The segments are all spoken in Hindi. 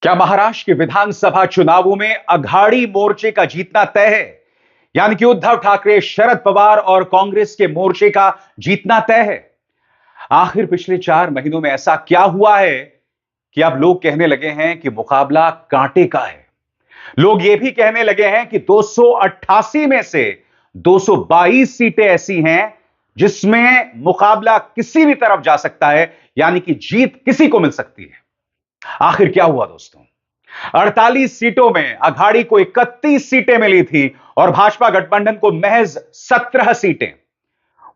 क्या महाराष्ट्र के विधानसभा चुनावों में अघाड़ी मोर्चे का जीतना तय है? यानी कि उद्धव ठाकरे, शरद पवार और कांग्रेस के मोर्चे का जीतना तय है? आखिर पिछले 4 महीनों में ऐसा क्या हुआ है कि अब लोग कहने लगे हैं कि मुकाबला कांटे का है। लोग यह भी कहने लगे हैं कि 288 में से 222 सीटें ऐसी हैं जिसमें मुकाबला किसी भी तरफ जा सकता है, यानी कि जीत किसी को मिल सकती है। आखिर क्या हुआ दोस्तों? 48 सीटों में अघाड़ी को 31 सीटें मिली थी और भाजपा गठबंधन को महज 17 सीटें।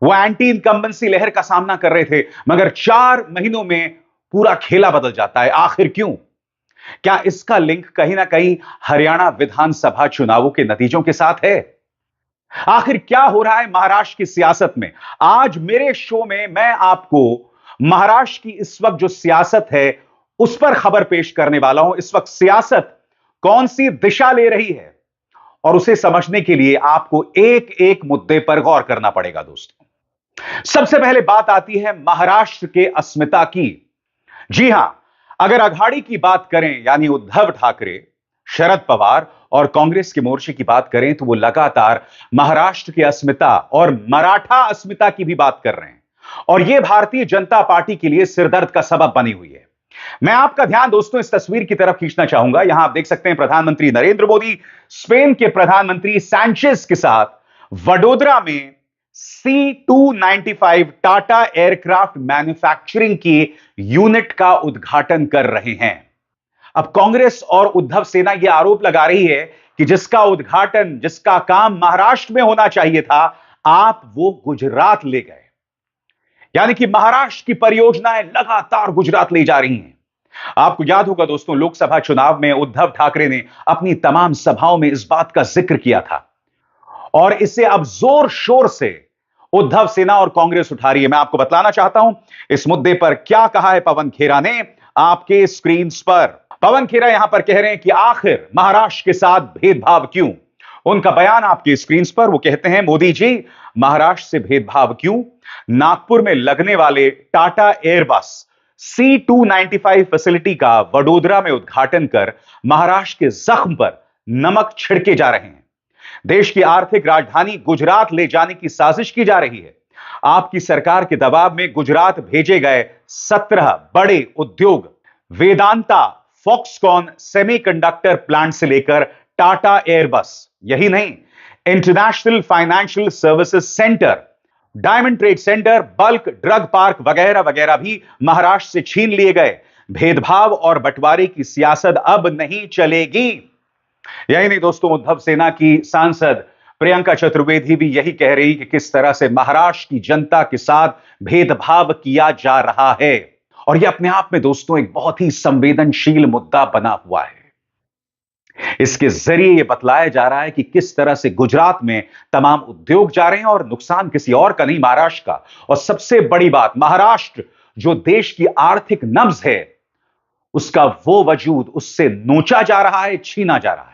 वो एंटी इनकम्बेंसी लहर का सामना कर रहे थे, मगर 4 महीनों में पूरा खेला बदल जाता है। आखिर क्यों? क्या इसका लिंक कहीं ना कहीं हरियाणा विधानसभा चुनावों के नतीजों के साथ है? आखिर क्या हो रहा है महाराष्ट्र की सियासत में? आज मेरे शो में मैं आपको महाराष्ट्र की इस वक्त जो सियासत है उस पर खबर पेश करने वाला हूं। इस वक्त सियासत कौन सी दिशा ले रही है और उसे समझने के लिए आपको एक एक मुद्दे पर गौर करना पड़ेगा दोस्तों। सबसे पहले बात आती है महाराष्ट्र के अस्मिता की। जी हां, अगर अघाड़ी की बात करें यानी उद्धव ठाकरे, शरद पवार और कांग्रेस के मोर्चे की बात करें तो वो लगातार महाराष्ट्र की अस्मिता और मराठा अस्मिता की भी बात कर रहे हैं और यह भारतीय जनता पार्टी के लिए सिरदर्द का सबब बनी हुई है। मैं आपका ध्यान दोस्तों इस तस्वीर की तरफ खींचना चाहूंगा। यहां आप देख सकते हैं प्रधानमंत्री नरेंद्र मोदी स्पेन के प्रधानमंत्री सैंचेज के साथ वडोदरा में C295 टाटा एयरक्राफ्ट मैन्युफैक्चरिंग की यूनिट का उद्घाटन कर रहे हैं। अब कांग्रेस और उद्धव सेना यह आरोप लगा रही है कि जिसका उद्घाटन, जिसका काम महाराष्ट्र में होना चाहिए था, आप वो गुजरात ले गए। यानी कि महाराष्ट्र की परियोजनाएं लगातार गुजरात ले जा रही हैं। आपको याद होगा दोस्तों, लोकसभा चुनाव में उद्धव ठाकरे ने अपनी तमाम सभाओं में इस बात का जिक्र किया था और इसे अब जोर शोर से उद्धव सेना और कांग्रेस उठा रही है। मैं आपको बतलाना चाहता हूं इस मुद्दे पर क्या कहा है पवन खेरा ने आपके स्क्रीन पर। पवन खेरा यहां पर कह रहे हैं कि आखिर महाराष्ट्र के साथ भेदभाव क्यों। उनका बयान आपकी स्क्रीन पर। वो कहते हैं, मोदी जी, महाराष्ट्र से भेदभाव क्यों? नागपुर में लगने वाले टाटा एयरबस C295 फैसिलिटी का वडोदरा में उद्घाटन कर महाराष्ट्र के जख्म पर नमक छिड़के जा रहे हैं। देश की आर्थिक राजधानी गुजरात ले जाने की साजिश की जा रही है। आपकी सरकार के दबाव में गुजरात भेजे गए 17 बड़े उद्योग, वेदांता, फॉक्सकॉन सेमीकंडक्टर प्लांट से लेकर टाटा एयरबस, यही नहीं, international financial services centre, diamond trade centre, bulk drug park वगैरह वगैरह भी महाराष्ट्र से छीन लिए गए। भेदभाव और बंटवारे की सियासत अब नहीं चलेगी। यही नहीं दोस्तों, उद्धव सेना की सांसद प्रियंका चतुर्वेदी भी यही कह रही कि किस तरह से महाराष्ट्र की जनता के साथ भेदभाव किया जा रहा है और यह अपने आप में दोस्तों एक बहुत ही संवेदनशील मुद्दा बना हुआ है। इसके जरिए यह बतलाया जा रहा है कि किस तरह से गुजरात में तमाम उद्योग जा रहे हैं और नुकसान किसी और का नहीं, महाराष्ट्र का। और सबसे बड़ी बात, महाराष्ट्र जो देश की आर्थिक नब्ज है उसका वो वजूद उससे नोचा जा रहा है, छीना जा रहा है।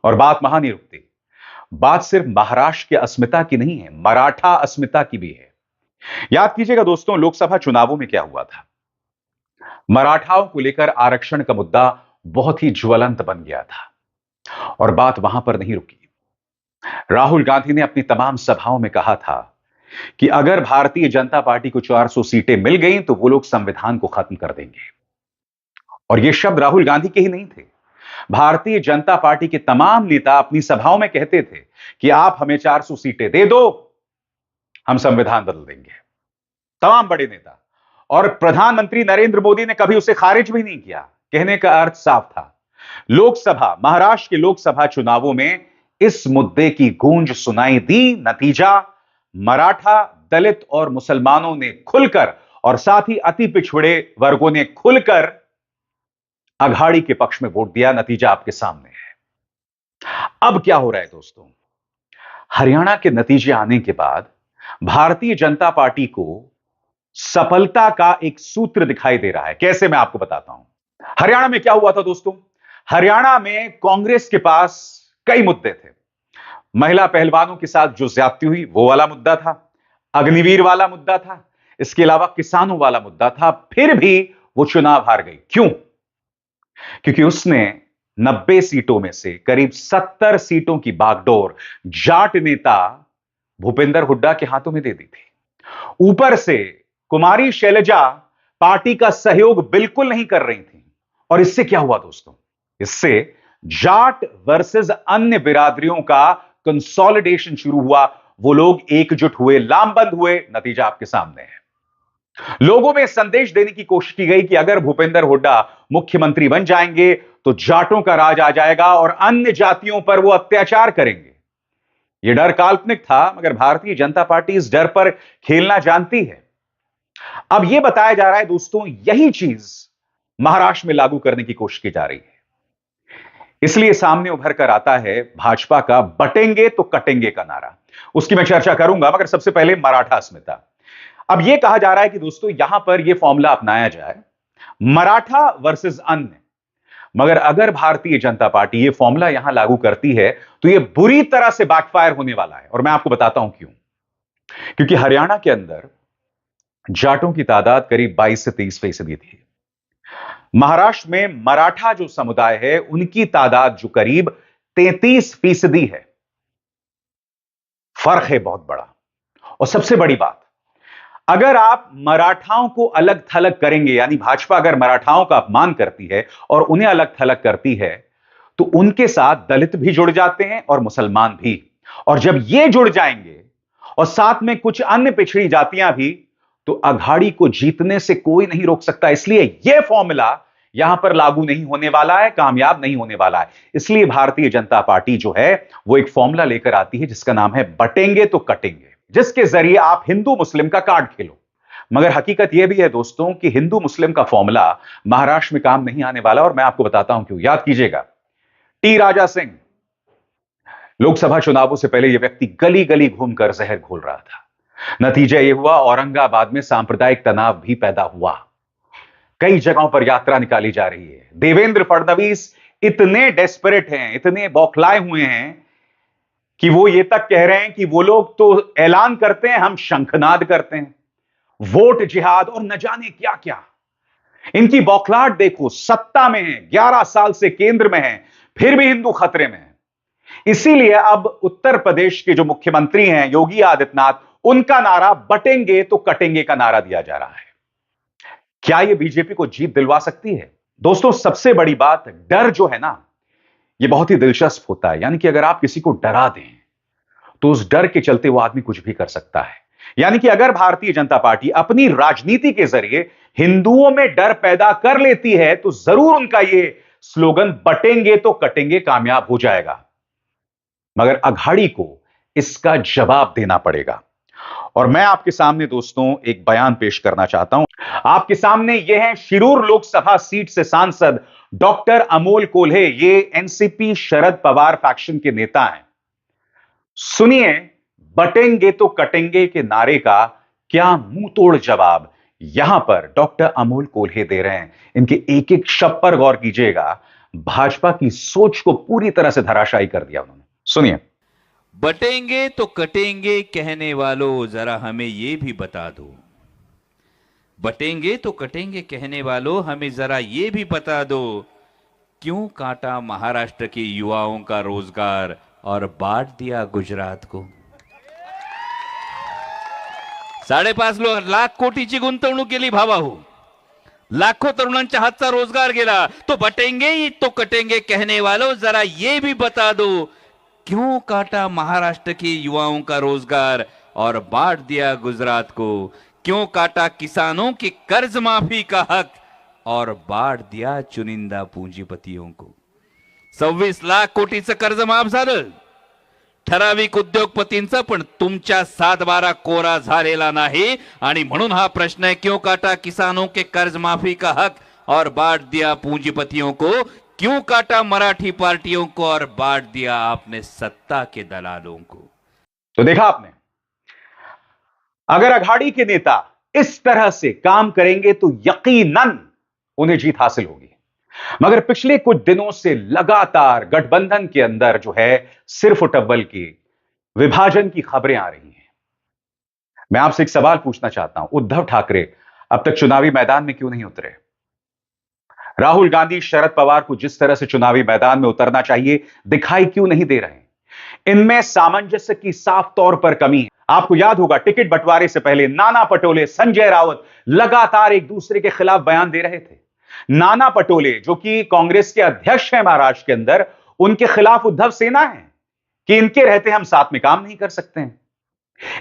और बात वहां नहीं रुकती, बात सिर्फ महाराष्ट्र की अस्मिता की नहीं है, मराठा अस्मिता की भी है। याद कीजिएगा दोस्तों, लोकसभा चुनावों में क्या हुआ था। मराठाओं को लेकर आरक्षण का मुद्दा बहुत ही ज्वलंत बन गया था और बात वहां पर नहीं रुकी। राहुल गांधी ने अपनी तमाम सभाओं में कहा था कि अगर भारतीय जनता पार्टी को 400 सीटें मिल गई तो वो लोग संविधान को खत्म कर देंगे। और ये शब्द राहुल गांधी के ही नहीं थे, भारतीय जनता पार्टी के तमाम नेता अपनी सभाओं में कहते थे कि आप हमें 400 सीटें दे दो, हम संविधान बदल देंगे। तमाम बड़े नेता और प्रधानमंत्री नरेंद्र मोदी ने कभी उसे खारिज भी नहीं किया। कहने का अर्थ साफ था। लोकसभा, महाराष्ट्र के लोकसभा चुनावों में इस मुद्दे की गूंज सुनाई दी। नतीजा, मराठा, दलित और मुसलमानों ने खुलकर और साथ ही अति पिछड़े वर्गों ने खुलकर अघाड़ी के पक्ष में वोट दिया। नतीजा आपके सामने है। अब क्या हो रहा है दोस्तों, हरियाणा के नतीजे आने के बाद भारतीय जनता पार्टी को सफलता का एक सूत्र दिखाई दे रहा है। कैसे, मैं आपको बताता हूं। हरियाणा में क्या हुआ था दोस्तों, हरियाणा में कांग्रेस के पास कई मुद्दे थे। महिला पहलवानों के साथ जो ज्यादती हुई वो वाला मुद्दा था, अग्निवीर वाला मुद्दा था, इसके अलावा किसानों वाला मुद्दा था। फिर भी वो चुनाव हार गई। क्यों? क्योंकि उसने 90 सीटों में से करीब 70 सीटों की बागडोर जाट नेता भूपेंद्र हुड्डा के हाथों में दे दी थी। ऊपर से कुमारी शैलजा पार्टी का सहयोग बिल्कुल नहीं कर रही थी। और इससे क्या हुआ दोस्तों? इससे जाट वर्सेस अन्य बिरादरियों का कंसोलिडेशन शुरू हुआ। वो लोग एकजुट हुए, लामबंद हुए। नतीजा आपके सामने है। लोगों में संदेश देने की कोशिश की गई कि अगर भूपेंद्र हुड्डा मुख्यमंत्री बन जाएंगे तो जाटों का राज आ जाएगा और अन्य जातियों पर वो अत्याचार करेंगे। यह डर काल्पनिक था, मगर भारतीय जनता पार्टी इस डर पर खेलना जानती है। अब यह बताया जा रहा है दोस्तों, यही चीज महाराष्ट्र में लागू करने की कोशिश की जा रही है। इसलिए सामने उभर कर आता है भाजपा का बटेंगे तो कटेंगे का नारा। उसकी मैं चर्चा करूंगा, मगर सबसे पहले मराठा अस्मिता। अब यह कहा जा रहा है कि दोस्तों यहां पर यह फॉर्मूला अपनाया जाए, मराठा वर्सेस अन्य। मगर अगर भारतीय जनता पार्टी यह फॉर्मूला यहां लागू करती है तो यह बुरी तरह से बैकफायर होने वाला है। और मैं आपको बताता हूं क्यों। क्योंकि हरियाणा के अंदर जाटों की तादाद करीब 22 से 23% थी। महाराष्ट्र में मराठा जो समुदाय है उनकी तादाद जो करीब 33% है। फर्क है बहुत बड़ा। और सबसे बड़ी बात, अगर आप मराठाओं को अलग थलग करेंगे, यानी भाजपा अगर मराठाओं का अपमान करती है और उन्हें अलग थलग करती है, तो उनके साथ दलित भी जुड़ जाते हैं और मुसलमान भी। और जब ये जुड़ जाएंगे और साथ में कुछ अन्य पिछड़ी जातियां भी, तो अघाड़ी को जीतने से कोई नहीं रोक सकता। इसलिए यह फॉर्मूला यहां पर लागू नहीं होने वाला है, कामयाब नहीं होने वाला है। इसलिए भारतीय जनता पार्टी जो है वो एक फॉर्मूला लेकर आती है जिसका नाम है बटेंगे तो कटेंगे, जिसके जरिए आप हिंदू मुस्लिम का कार्ड खेलो। मगर हकीकत यह भी है दोस्तों कि हिंदू मुस्लिम का फॉर्मूला महाराष्ट्र में काम नहीं आने वाला। और मैं आपको बताता हूं क्यों। याद कीजिएगा, टी राजा सिंह, लोकसभा चुनावों से पहले यह व्यक्ति गली गली घूमकर जहर घोल रहा था। नतीजा यह हुआ, औरंगाबाद में सांप्रदायिक तनाव भी पैदा हुआ। कई जगहों पर यात्रा निकाली जा रही है। देवेंद्र फडणवीस इतने डेस्परेट हैं, इतने बौखलाए हुए हैं कि वो ये तक कह रहे हैं कि वो लोग तो ऐलान करते हैं, हम शंखनाद करते हैं, वोट जिहाद और न जाने क्या क्या। इनकी बौखलाहट देखो। सत्ता में है, 11 साल से केंद्र में है, फिर भी हिंदू खतरे में है। इसीलिए अब उत्तर प्रदेश के जो मुख्यमंत्री हैं योगी आदित्यनाथ, उनका नारा बटेंगे तो कटेंगे का नारा दिया जा रहा है। क्या यह बीजेपी को जीत दिलवा सकती है? दोस्तों सबसे बड़ी बात, डर जो है ना, यह बहुत ही दिलचस्प होता है। यानी कि अगर आप किसी को डरा दें तो उस डर के चलते वो आदमी कुछ भी कर सकता है। यानी कि अगर भारतीय जनता पार्टी अपनी राजनीति के जरिए हिंदुओं में डर पैदा कर लेती है तो जरूर उनका यह स्लोगन बटेंगे तो कटेंगे कामयाब हो जाएगा। मगर अघाड़ी को इसका जवाब देना पड़ेगा। और मैं आपके सामने दोस्तों एक बयान पेश करना चाहता हूं। आपके सामने यह है शिरूर लोकसभा सीट से सांसद डॉक्टर अमोल कोल्हे। ये एनसीपी शरद पवार फैक्शन के नेता हैं। सुनिए बटेंगे तो कटेंगे के नारे का क्या मुंह तोड़ जवाब यहां पर डॉक्टर अमोल कोल्हे दे रहे हैं। इनके एक एक शब्द पर गौर कीजिएगा। भाजपा की सोच को पूरी तरह से धराशायी कर दिया उन्होंने। सुनिए। बटेंगे तो कटेंगे कहने वालों जरा हमें यह भी बता दो। बटेंगे तो कटेंगे कहने वालों हमें जरा यह भी बता दो, क्यों काटा महाराष्ट्र के युवाओं का रोजगार और बांट दिया गुजरात को। 5.5 लाख कोटीची गुंतवणूक केली भावाहू, लाखों तरुणांच्या हातचा रोजगार गेला। तो बटेंगे तो कटेंगे कहने वालों जरा ये भी बता दो, क्यों काटा महाराष्ट्र के युवाओं का रोजगार और बांट दिया गुजरात को। क्यों काटा किसानों के कर्ज माफी का हक और बांट दिया चुनिंदा पूंजीपतियों को। 26 लाख कोटीचं कर्ज माफ झालं ठराविक उद्योगपतींचा, पण तुमच्या 7-12 कोरा झालेला नाही। आणि म्हणून हा प्रश्न है, क्यों काटा किसानों के कर्ज माफी का हक और बांट दिया पूंजीपतियों को। क्यों काटा मराठी पार्टियों को और बांट दिया आपने सत्ता के दलालों को। तो देखा आपने, अगर अघाड़ी के नेता इस तरह से काम करेंगे तो यकीनन उन्हें जीत हासिल होगी। मगर पिछले कुछ दिनों से लगातार गठबंधन के अंदर जो है सिर्फ टब्बल की विभाजन की खबरें आ रही हैं। मैं आपसे एक सवाल पूछना चाहता हूं, उद्धव ठाकरे अब तक चुनावी मैदान में क्यों नहीं उतरे? राहुल गांधी शरद पवार को जिस तरह से चुनावी मैदान में उतरना चाहिए दिखाई क्यों नहीं दे रहे हैं? इनमें सामंजस्य की साफ तौर पर कमी है। आपको याद होगा टिकट बंटवारे से पहले नाना पटोले, संजय राउत लगातार एक दूसरे के खिलाफ बयान दे रहे थे। नाना पटोले जो कि कांग्रेस के अध्यक्ष हैं महाराष्ट्र के अंदर, उनके खिलाफ उद्धव सेना है कि इनके रहते हम साथ में काम नहीं कर सकते हैं।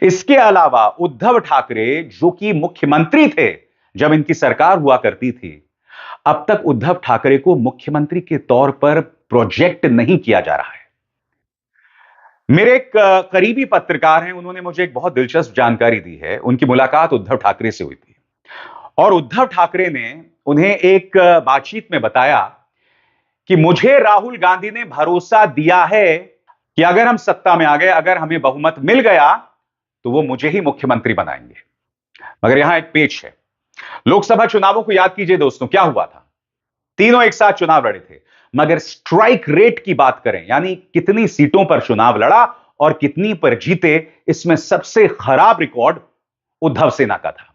इसके अलावा उद्धव ठाकरे जो कि मुख्यमंत्री थे जब इनकी सरकार हुआ करती थी, अब तक उद्धव ठाकरे को मुख्यमंत्री के तौर पर प्रोजेक्ट नहीं किया जा रहा है। मेरे एक करीबी पत्रकार हैं, उन्होंने मुझे एक बहुत दिलचस्प जानकारी दी है। उनकी मुलाकात उद्धव ठाकरे से हुई थी और उद्धव ठाकरे ने उन्हें एक बातचीत में बताया कि मुझे राहुल गांधी ने भरोसा दिया है कि अगर हम सत्ता में आ गए, अगर हमें बहुमत मिल गया तो वो मुझे ही मुख्यमंत्री बनाएंगे। मगर यहां एक पेच है। लोकसभा चुनावों को याद कीजिए दोस्तों, क्या हुआ था? तीनों एक साथ चुनाव लड़े थे, मगर स्ट्राइक रेट की बात करें, यानी कितनी सीटों पर चुनाव लड़ा और कितनी पर जीते, इसमें सबसे खराब रिकॉर्ड उद्धव सेना का था।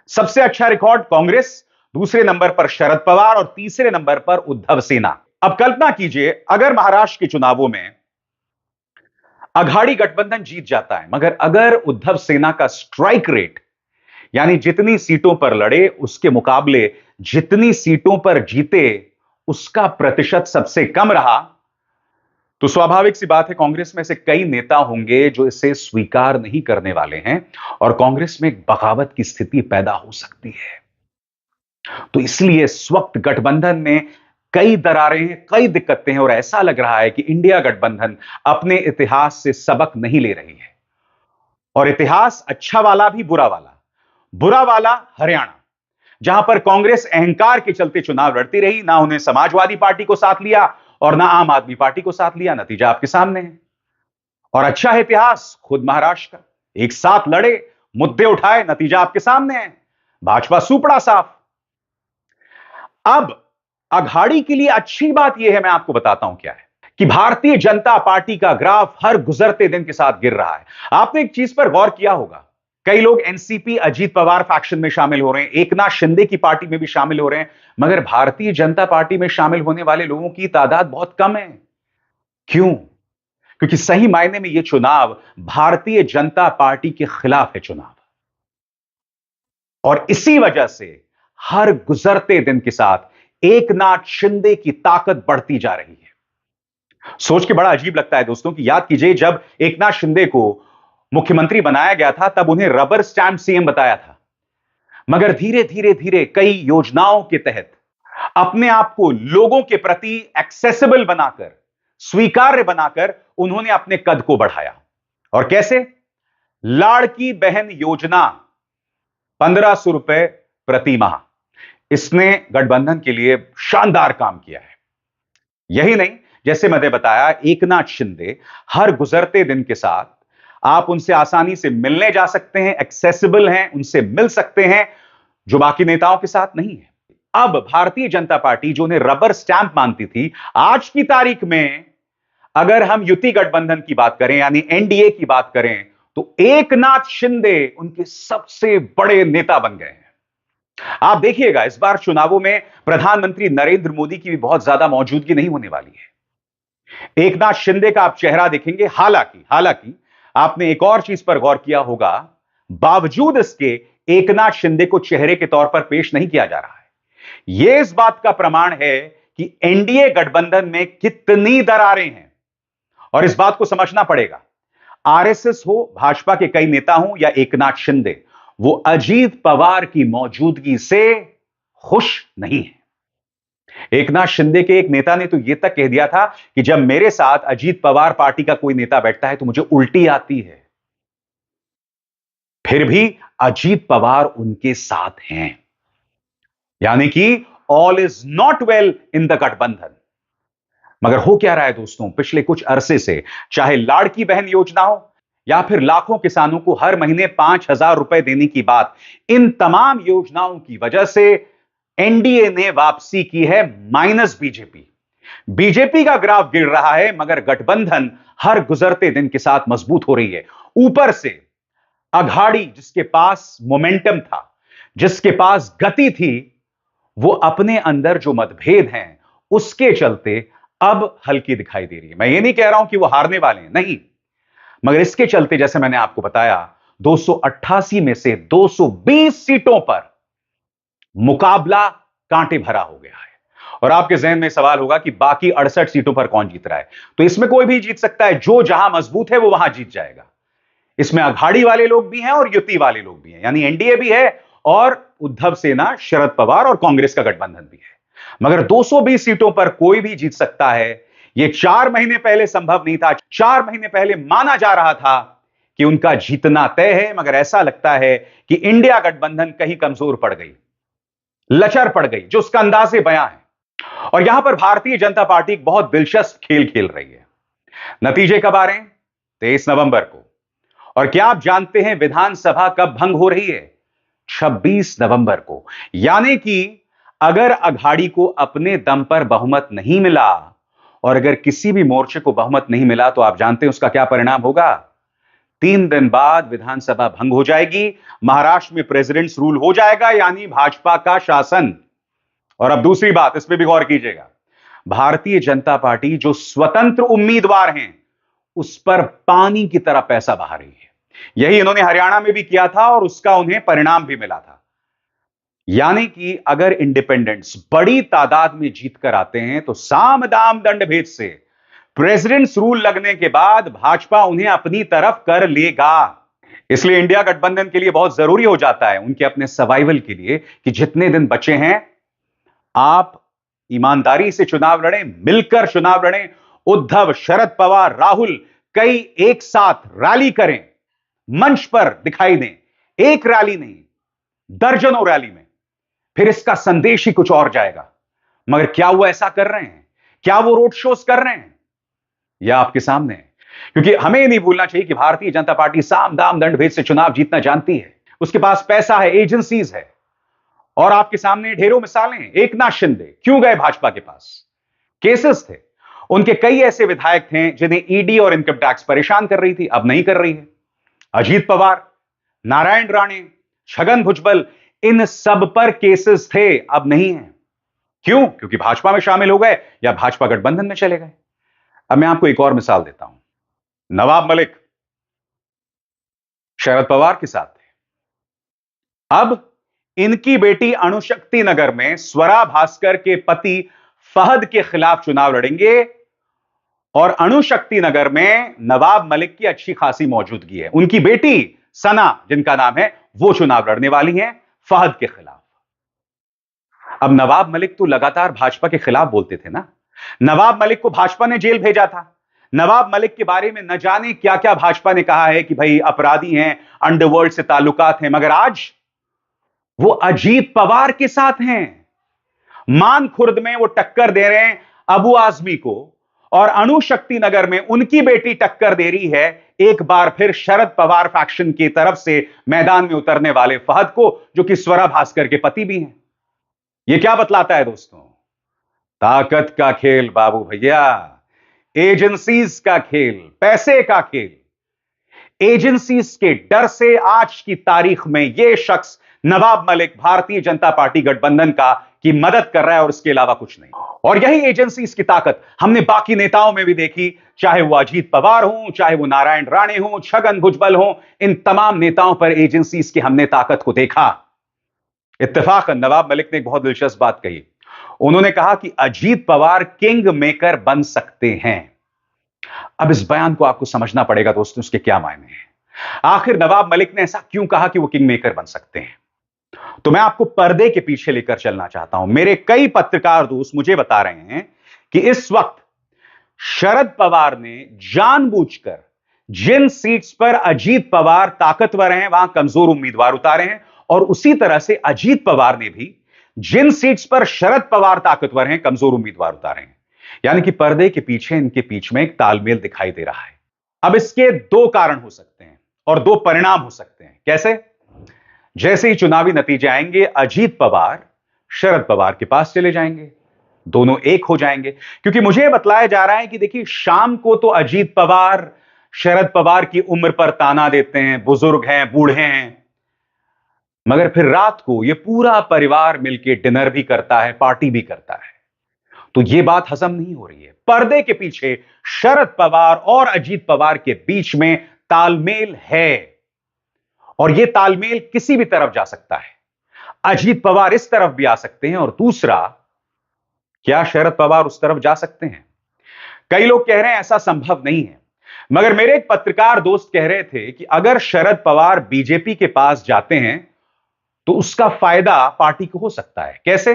सबसे अच्छा रिकॉर्ड कांग्रेस, दूसरे नंबर पर शरद पवार और तीसरे नंबर पर उद्धव सेना। अब कल्पना कीजिए अगर महाराष्ट्र के चुनावों में अघाड़ी गठबंधन जीत जाता है, मगर अगर उद्धव सेना का स्ट्राइक रेट यानी जितनी सीटों पर लड़े उसके मुकाबले जितनी सीटों पर जीते उसका प्रतिशत सबसे कम रहा, तो स्वाभाविक सी बात है कांग्रेस में से कई नेता होंगे जो इसे स्वीकार नहीं करने वाले हैं और कांग्रेस में एक बगावत की स्थिति पैदा हो सकती है। तो इसलिए इस वक्त गठबंधन में कई दरारें हैं, कई दिक्कतें हैं और ऐसा लग रहा है कि इंडिया गठबंधन अपने इतिहास से सबक नहीं ले रही है। और इतिहास अच्छा वाला भी बुरा वाला। बुरा वाला हरियाणा, जहां पर कांग्रेस अहंकार के चलते चुनाव लड़ती रही, ना उन्हें समाजवादी पार्टी को साथ लिया और ना आम आदमी पार्टी को साथ लिया। नतीजा आपके सामने है। और अच्छा है इतिहास खुद महाराष्ट्र का, एक साथ लड़े, मुद्दे उठाए, नतीजा आपके सामने है, भाजपा सूपड़ा साफ। अब अघाड़ी के लिए अच्छी बात यह है, मैं आपको बताता हूं क्या है, कि भारतीय जनता पार्टी का ग्राफ हर गुजरते दिन के साथ गिर रहा है। आपने एक चीज पर गौर किया होगा, कई लोग एनसीपी अजीत पवार फैक्शन में शामिल हो रहे हैं, एकनाथ शिंदे की पार्टी में भी शामिल हो रहे हैं, मगर भारतीय जनता पार्टी में शामिल होने वाले लोगों की तादाद बहुत कम है। क्यों? क्योंकि सही मायने में यह चुनाव भारतीय जनता पार्टी के खिलाफ है चुनाव, और इसी वजह से हर गुजरते दिन के साथ एकनाथ शिंदे की ताकत बढ़ती जा रही है। सोच के बड़ा अजीब लगता है दोस्तों कि याद कीजिए जब एकनाथ शिंदे को मुख्यमंत्री बनाया गया था तब उन्हें रबर स्टैंप सीएम बताया था, मगर धीरे धीरे धीरे कई योजनाओं के तहत अपने आप को लोगों के प्रति एक्सेसिबल बनाकर, स्वीकार्य बनाकर उन्होंने अपने कद को बढ़ाया। और कैसे? लाड़की बहन योजना 1500 रुपए प्रति माह, इसने गठबंधन के लिए शानदार काम किया है। यही नहीं, जैसे मैंने बताया, एकनाथ शिंदे हर गुजरते दिन के साथ आप उनसे आसानी से मिलने जा सकते हैं, एक्सेसिबल हैं, उनसे मिल सकते हैं, जो बाकी नेताओं के साथ नहीं है। अब भारतीय जनता पार्टी जो उन्हें रबर स्टैंप मानती थी, आज की तारीख में अगर हम युति गठबंधन की बात करें यानी एनडीए की बात करें, तो एकनाथ शिंदे उनके सबसे बड़े नेता बन गए हैं। आप देखिएगा इस बार चुनावों में प्रधानमंत्री नरेंद्र मोदी की भी बहुत ज्यादा मौजूदगी नहीं होने वाली है। एकनाथ शिंदे का आप चेहरा देखेंगे। हालांकि आपने एक और चीज पर गौर किया होगा, बावजूद इसके एकनाथ शिंदे को चेहरे के तौर पर पेश नहीं किया जा रहा है। यह इस बात का प्रमाण है कि एनडीए गठबंधन में कितनी दरारें हैं, और इस बात को समझना पड़ेगा। आरएसएस हो, भाजपा के कई नेता हो या एकनाथ शिंदे, वो अजीत पवार की मौजूदगी से खुश नहीं है। एकनाथ शिंदे के एक नेता ने तो यह तक कह दिया था कि जब मेरे साथ अजीत पवार पार्टी का कोई नेता बैठता है तो मुझे उल्टी आती है। फिर भी अजीत पवार उनके साथ हैं, यानी कि all is not well in the गठबंधन। मगर हो क्या रहा है दोस्तों, पिछले कुछ अरसे से, चाहे लाड़की बहन योजना हो या फिर लाखों किसानों को हर महीने 5,000 रुपए देने की बात, इन तमाम योजनाओं की वजह से एनडीए ने वापसी की है माइनस बीजेपी का ग्राफ गिर रहा है, मगर गठबंधन हर गुजरते दिन के साथ मजबूत हो रही है। ऊपर से अघाड़ी जिसके पास मोमेंटम था, जिसके पास गति थी, वो अपने अंदर जो मतभेद हैं उसके चलते अब हल्की दिखाई दे रही है। मैं ये नहीं कह रहा हूं कि वो हारने वाले हैं, नहीं, मगर इसके चलते जैसे मैंने आपको बताया 288 में से 220 सीटों पर मुकाबला कांटे भरा हो गया है। और आपके जहन में सवाल होगा कि बाकी 68 सीटों पर कौन जीत रहा है। तो इसमें कोई भी जीत सकता है, जो जहां मजबूत है वो वहां जीत जाएगा। इसमें अघाड़ी वाले लोग भी हैं और युति वाले लोग भी हैं, यानी एनडीए भी है और उद्धव सेना, शरद पवार और कांग्रेस का गठबंधन भी है। मगर 220 सीटों पर कोई भी जीत सकता है, यह 4 महीने पहले संभव नहीं था। 4 महीने पहले माना जा रहा था कि उनका जीतना तय है, मगर ऐसा लगता है कि इंडिया गठबंधन कहीं कमजोर पड़ गई, लचर पड़ गई, जो उसका अंदाजे बयां है। और यहां पर भारतीय जनता पार्टी एक बहुत दिलचस्प खेल खेल रही है। नतीजे कब आ रहे हैं? 23 नवंबर को। और क्या आप जानते हैं विधानसभा कब भंग हो रही है? 26 नवंबर को। यानी कि अगर अघाड़ी को अपने दम पर बहुमत नहीं मिला और अगर किसी भी मोर्चे को बहुमत नहीं मिला तो आप जानते हैं उसका क्या परिणाम होगा? 3 दिन बाद विधानसभा भंग हो जाएगी, महाराष्ट्र में प्रेसिडेंट्स रूल हो जाएगा, यानी भाजपा का शासन। और अब दूसरी बात, इस पर भी गौर कीजिएगा, भारतीय जनता पार्टी जो स्वतंत्र उम्मीदवार हैं उस पर पानी की तरह पैसा बहा रही है। यही इन्होंने हरियाणा में भी किया था और उसका उन्हें परिणाम भी मिला था। यानी कि अगर इंडिपेंडेंट्स बड़ी तादाद में जीत कर आते हैं तो साम दाम दंड भेद से प्रेसिडेंट्स रूल लगने के बाद भाजपा उन्हें अपनी तरफ कर लेगा। इसलिए इंडिया गठबंधन के लिए बहुत जरूरी हो जाता है, उनके अपने सर्वाइवल के लिए, कि जितने दिन बचे हैं आप ईमानदारी से चुनाव लड़ें, मिलकर चुनाव लड़ें। उद्धव, शरद पवार, राहुल कई एक साथ रैली करें, मंच पर दिखाई दें, एक रैली नहीं, दर्जनों रैली में, फिर इसका संदेश ही कुछ और जाएगा। मगर क्या वो ऐसा कर रहे हैं? क्या वो रोड शोज कर रहे हैं? यह आपके सामने है। क्योंकि हमें नहीं भूलना चाहिए कि भारतीय जनता पार्टी साम दाम दंड भेद से चुनाव जीतना जानती है। उसके पास पैसा है, एजेंसीज है, और आपके सामने ढेरों मिसालें हैं। एकनाथ शिंदे क्यों गए भाजपा के पास? केसेस थे, उनके कई ऐसे विधायक थे जिन्हें ईडी और इनकम टैक्स परेशान कर रही थी, अब नहीं कर रही है। अजीत पवार, नारायण राणे, छगन भुजबल, इन सब पर केसेस थे, अब नहीं है। क्यों? क्योंकि भाजपा में शामिल हो गए या भाजपा गठबंधन में चले गए। अब मैं आपको एक और मिसाल देता हूं। नवाब मलिक शरद पवार के साथ थे, अब इनकी बेटी अणुशक्ति नगर में स्वरा भास्कर के पति फहद के खिलाफ चुनाव लड़ेंगे और अणुशक्ति नगर में नवाब मलिक की अच्छी खासी मौजूदगी है। उनकी बेटी सना, जिनका नाम है, वो चुनाव लड़ने वाली हैं फहद के खिलाफ। अब नवाब मलिक तो लगातार भाजपा के खिलाफ बोलते थे ना। नवाब मलिक को भाजपा ने जेल भेजा था। नवाब मलिक के बारे में न जाने क्या क्या भाजपा ने कहा है कि भाई अपराधी हैं, अंडरवर्ल्ड से ताल्लुकात हैं, मगर आज वो अजीत पवार के साथ हैं। मानखुर्द में वो टक्कर दे रहे हैं अबू आजमी को और अणुशक्ति नगर में उनकी बेटी टक्कर दे रही है एक बार फिर शरद पवार फैक्शन की तरफ से मैदान में उतरने वाले फहद को, जो कि स्वरा भास्कर के पति भी हैं। यह क्या बतलाता है दोस्तों? ताकत का खेल बाबू भैया, एजेंसीज का खेल, पैसे का खेल। एजेंसीज के डर से आज की तारीख में यह शख्स नवाब मलिक भारतीय जनता पार्टी गठबंधन का की मदद कर रहा है और इसके अलावा कुछ नहीं। और यही एजेंसीज की ताकत हमने बाकी नेताओं में भी देखी, चाहे वो अजीत पवार हो, चाहे वो नारायण राणे हो, छगन भुजबल हो, इन तमाम नेताओं पर एजेंसीज की हमने ताकत को देखा। इत्तेफाकन नवाब मलिक ने एक बहुत दिलचस्प बात कही। उन्होंने कहा कि अजीत पवार किंग मेकर बन सकते हैं। अब इस बयान को आपको समझना पड़ेगा दोस्तों, उसके क्या मायने हैं। आखिर नवाब मलिक ने ऐसा क्यों कहा कि वो किंग मेकर बन सकते हैं? तो मैं आपको पर्दे के पीछे लेकर चलना चाहता हूं। मेरे कई पत्रकार दोस्त मुझे बता रहे हैं कि इस वक्त शरद पवार ने जानबूझकर जिन सीट्स पर अजीत पवार ताकतवर हैं वहां कमजोर उम्मीदवार उतारे हैं, और उसी तरह से अजीत पवार ने भी जिन सीट्स पर शरद पवार ताकतवर हैं कमजोर उम्मीदवार उतारे हैं। यानी कि पर्दे के पीछे इनके बीच में एक तालमेल दिखाई दे रहा है। अब इसके 2 कारण हो सकते हैं और 2 परिणाम हो सकते हैं। कैसे? जैसे ही चुनावी नतीजे आएंगे अजीत पवार शरद पवार के पास चले जाएंगे, दोनों एक हो जाएंगे। क्योंकि मुझे बतलाया जा रहा है कि देखिए, शाम को तो अजीत पवार शरद पवार की उम्र पर ताना देते हैं, बुजुर्ग हैं, बूढ़े हैं, मगर फिर रात को यह पूरा परिवार मिलकर डिनर भी करता है, पार्टी भी करता है। तो यह बात हजम नहीं हो रही है। पर्दे के पीछे शरद पवार और अजीत पवार के बीच में तालमेल है, और यह तालमेल किसी भी तरफ जा सकता है। अजीत पवार इस तरफ भी आ सकते हैं, और दूसरा, क्या शरद पवार उस तरफ जा सकते हैं? कई लोग कह रहे हैं ऐसा संभव नहीं है, मगर मेरे एक पत्रकार दोस्त कह रहे थे कि अगर शरद पवार बीजेपी के पास जाते हैं तो उसका फायदा पार्टी को हो सकता है। कैसे?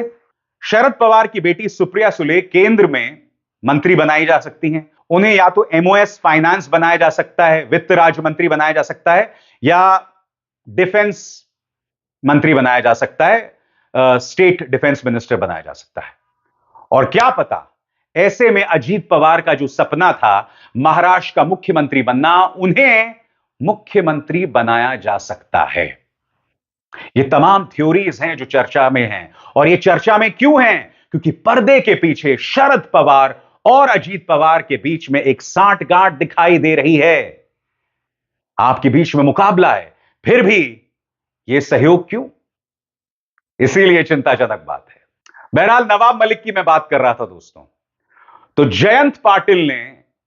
शरद पवार की बेटी सुप्रिया सुले केंद्र में मंत्री बनाई जा सकती हैं। उन्हें या तो एमओएस फाइनेंस बनाया जा सकता है, वित्त राज्य मंत्री बनाया जा सकता है, या डिफेंस मंत्री बनाया जा सकता है, स्टेट डिफेंस मिनिस्टर बनाया जा सकता है। और क्या पता, ऐसे में अजीत पवार का जो सपना था महाराष्ट्र का मुख्यमंत्री बनना, उन्हें मुख्यमंत्री बनाया जा सकता है। ये तमाम थ्योरीज हैं जो चर्चा में हैं, और ये चर्चा में क्यों हैं? क्योंकि पर्दे के पीछे शरद पवार और अजीत पवार के बीच में एक सांठगांठ दिखाई दे रही है। आपके बीच में मुकाबला है, फिर भी यह सहयोग क्यों? इसीलिए चिंताजनक बात है। बहरहाल, नवाब मलिक की मैं बात कर रहा था दोस्तों, तो जयंत पाटिल ने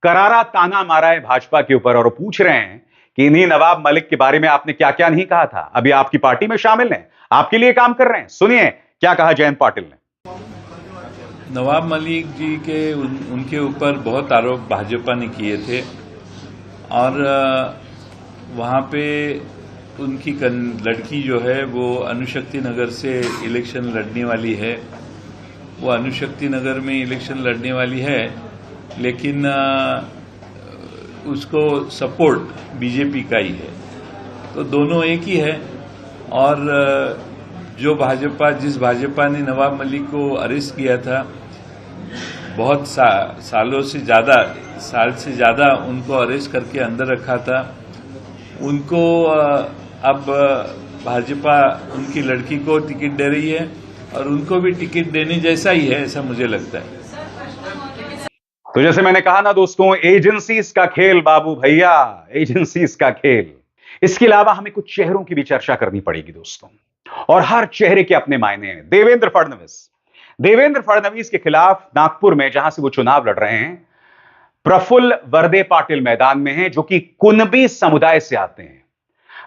करारा ताना मारा है भाजपा के ऊपर, और पूछ रहे हैं कि इन्हीं नवाब मलिक के बारे में आपने क्या क्या नहीं कहा था। अभी आपकी पार्टी में शामिल हैं, आपके लिए काम कर रहे हैं। सुनिए क्या कहा जयंत पाटिल ने। नवाब मलिक जी के उनके ऊपर बहुत आरोप भाजपा ने किए थे, और वहाँ पे उनकी लड़की जो है वो अनुशक्ति नगर से इलेक्शन लड़ने वाली है। वो अनुशक्ति नगर में इलेक्शन लड़ने वाली है, लेकिन उसको सपोर्ट बीजेपी का ही है। तो दोनों एक ही है। और जो जिस भाजपा ने नवाब मलिक को अरेस्ट किया था, बहुत साल से ज़्यादा उनको अरेस्ट करके अंदर रखा था, उनको अब भाजपा उनकी लड़की को टिकट दे रही है, और उनको भी टिकट देने जैसा ही है, ऐसा मुझे लगता है। तो जैसे मैंने कहा ना दोस्तों, एजेंसीज का खेल बाबू भैया, एजेंसीज का खेल। इसके अलावा हमें कुछ चेहरों की भी चर्चा करनी पड़ेगी दोस्तों, और हर चेहरे के अपने मायने हैं। देवेंद्र फडणवीस के खिलाफ नागपुर में, जहां से वो चुनाव लड़ रहे हैं, प्रफुल्ल वर्दे पाटिल मैदान में हैं, जो कि कुनबी समुदाय से आते हैं।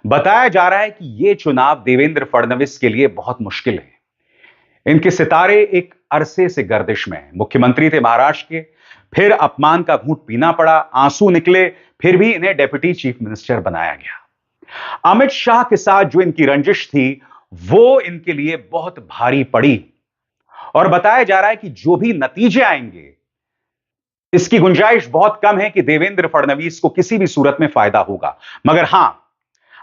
बताया जा रहा है कि यह चुनाव देवेंद्र फडणवीस के लिए बहुत मुश्किल है। इनके सितारे एक अरसे से गर्दिश में हैं। मुख्यमंत्री थे महाराष्ट्र के, फिर अपमान का घूंट पीना पड़ा, आंसू निकले, फिर भी इन्हें डेप्यूटी चीफ मिनिस्टर बनाया गया। अमित शाह के साथ जो इनकी रंजिश थी, वो इनके लिए बहुत भारी पड़ी, और बताया जा रहा है कि जो भी नतीजे आएंगे, इसकी गुंजाइश बहुत कम है कि देवेंद्र फडणवीस को किसी भी सूरत में फायदा होगा। मगर हां,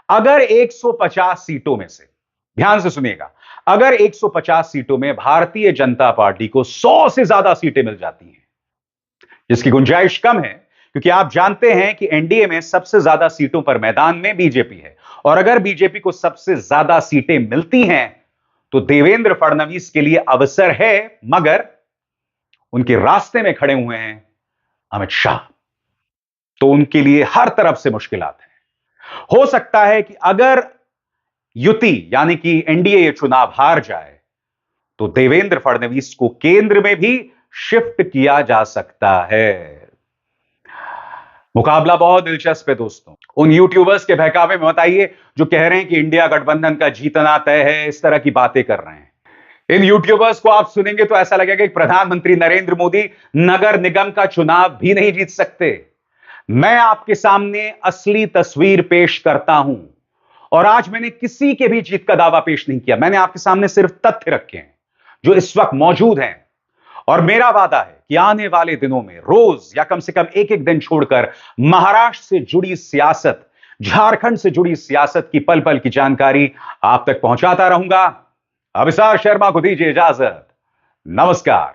अगर 150 सीटों में से, ध्यान से सुनिएगा, अगर 150 सीटों में भारतीय जनता पार्टी को 100 से ज्यादा सीटें मिल जाती हैं, जिसकी गुंजाइश कम है क्योंकि आप जानते हैं कि एनडीए में सबसे ज्यादा सीटों पर मैदान में बीजेपी है, और अगर बीजेपी को सबसे ज्यादा सीटें मिलती हैं तो देवेंद्र फडणवीस के लिए अवसर है, मगर उनके रास्ते में खड़े हुए हैं अमित शाह, तो उनके लिए हर तरफ से मुश्किलात हैं। हो सकता है कि अगर युति यानी कि एनडीए ये चुनाव हार जाए तो देवेंद्र फडणवीस को केंद्र में भी शिफ्ट किया जा सकता है। मुकाबला बहुत दिलचस्प है दोस्तों। उन यूट्यूबर्स के बहकावे में मत आइए जो कह रहे हैं कि इंडिया गठबंधन का जीतना तय है, इस तरह की बातें कर रहे हैं। इन यूट्यूबर्स को आप सुनेंगे तो ऐसा लगेगा कि प्रधानमंत्री नरेंद्र मोदी नगर निगम का चुनाव भी नहीं जीत सकते। मैं आपके सामने असली तस्वीर पेश करता हूं, और आज मैंने किसी के भी जीत का दावा पेश नहीं किया। मैंने आपके सामने सिर्फ तथ्य रखे हैं जो इस वक्त मौजूद हैं, और मेरा वादा है कि आने वाले दिनों में रोज या कम से कम एक एक दिन छोड़कर महाराष्ट्र से जुड़ी सियासत, झारखंड से जुड़ी सियासत की पल पल की जानकारी आप तक पहुंचाता रहूंगा। अभिसार शर्मा को दीजिए इजाजत। नमस्कार।